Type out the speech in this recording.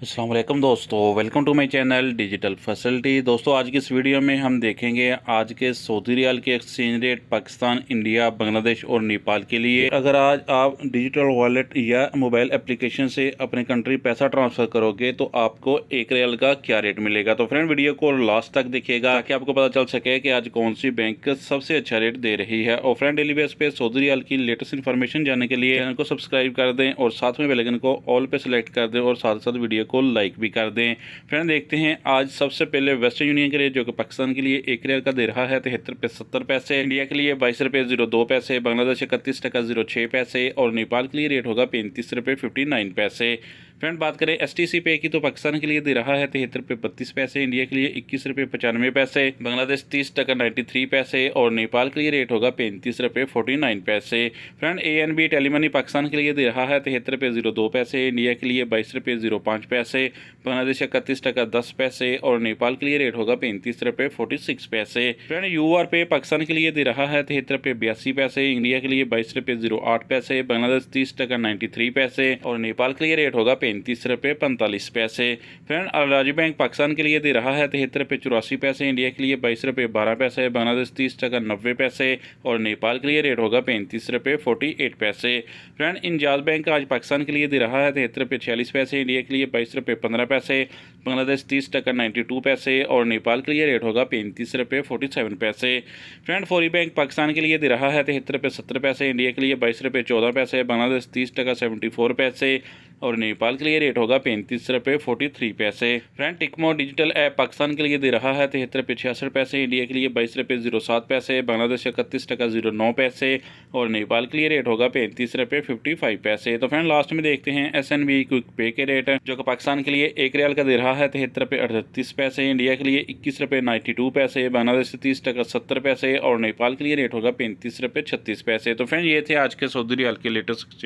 अस्सलाम वालेकुम दोस्तों, welcome to my channel digital facility. दोस्तों आज की इस वीडियो में हम देखेंगे आज के सऊदी रियाल के exchange rate Pakistan, India, Bangladesh और नेपाल के लिए। अगर आज आप डिजिटल वॉलेट या मोबाइल एप्लीकेशन से अपने कंट्री पैसा ट्रांसफ़र करोगे तो आपको एक रियाल का क्या रेट मिलेगा। तो फ्रेंड वीडियो को लास्ट तक देखिएगा ताकि आपको पता चल सके कि आज कौन सी बैंक सबसे अच्छा रेट दे रही है। और फ्रेंड डेली बेस पे सऊदी रियाल की लेटेस्ट इन्फॉर्मेशन जानने के लिए चैनल को सब्सक्राइब कर दें और साथ में बेल आइकन को ऑल पे सेलेक्ट कर दें और साथ साथ वीडियो को लाइक भी कर दें। फ्रेंड देखते हैं आज सबसे पहले वेस्टर्न यूनियन के लिए, जो कि पाकिस्तान के लिए एक रियाल का दे रहा है 73 रुपये 70 पैसे, इंडिया के लिए 22 रुपये 02 पैसे, बांग्लादेश 31 टका 06 पैसे और नेपाल के लिए रेट होगा 35 रुपये 59 पैसे। फ्रेंड बात करें STC पे की तो पाकिस्तान के लिए दे रहा है 73 रुपये 32 पैसे, इंडिया के लिए 21 रुपये 95 पैसे, बांग्लादेश 30 टका 93 पैसे और नेपाल के लिए रेट होगा 35 रुपये 49 पैसे। फ्रेंड ANB टेलीमनी पाकिस्तान के लिए दे रहा है 73 रुपये 02 पैसे, इंडिया के लिए 22 रुपये 05 पैसे, बांग्लादेश 31 टका 10 पैसे और नेपाल के लिए रेट होगा 35 रुपये 46 पैसे। फ्रेंड UR पे पाकिस्तान के लिए दे रहा है 73 रुपये 82 पैसे, इंडिया के लिए 22 रुपये 08 पैसे, बांग्लादेश 30 टका 93 पैसे और नेपाल के लिए रेट होगा 35 रुपये 45 पैसे। फ्रेंड अल राजी बैंक पाकिस्तान के लिए दे रहा है 73 रुपये 84 पैसे, इंडिया के लिए 22 रुपये 12 पैसे, बांग्लादेश 30 टका 90 पैसे और नेपाल के लिए रेट होगा 35 रुपये 48 पैसे। फ्रेंड इंजाज बैंक आज पाकिस्तान के लिए दे रहा है 73 रुपये 46 पैसे, इंडिया के लिए 22 रुपये 15 पैसे, बांग्लादेश 30 टका 92 पैसे और नेपाल के लिए रेट होगा 35 रुपये 47 पैसे। फ्रेंड फौरी बैंक पाकिस्तान के लिए दे रहा है 73 रुपये 70 पैसे, इंडिया के लिए 22 रुपये 14 पैसे, बांग्लादेश 30 टका 74 पैसे और नेपाल के लिए रेट होगा 35 रुपये 43 पैसे। फ्रेंड टिकमो डिजिटल ऐप पाकिस्तान के लिए दे रहा है 73 रुपये 66 पैसे, इंडिया के लिए 22 रुपये 07 पैसे, बांग्लादेश 31 टका 09 पैसे और नेपाल के लिए रेट होगा 35 रुपये 55 पैसे। तो फ्रेंड लास्ट में देखते हैं SNB क्विक पे के रेट, जो कि पाकिस्तान के लिए एक रियाल का दे रहा है 73 रुपये 38 पैसे, इंडिया के लिए 21 रुपये 92 पैसे, बांग्लादेश 30 टका 70 पैसे और नेपाल के लिए रेट होगा 35 रुपये 36 पैसे। तो फ्रेंड ये थे आज के सऊदी रियाल के लेटेस्ट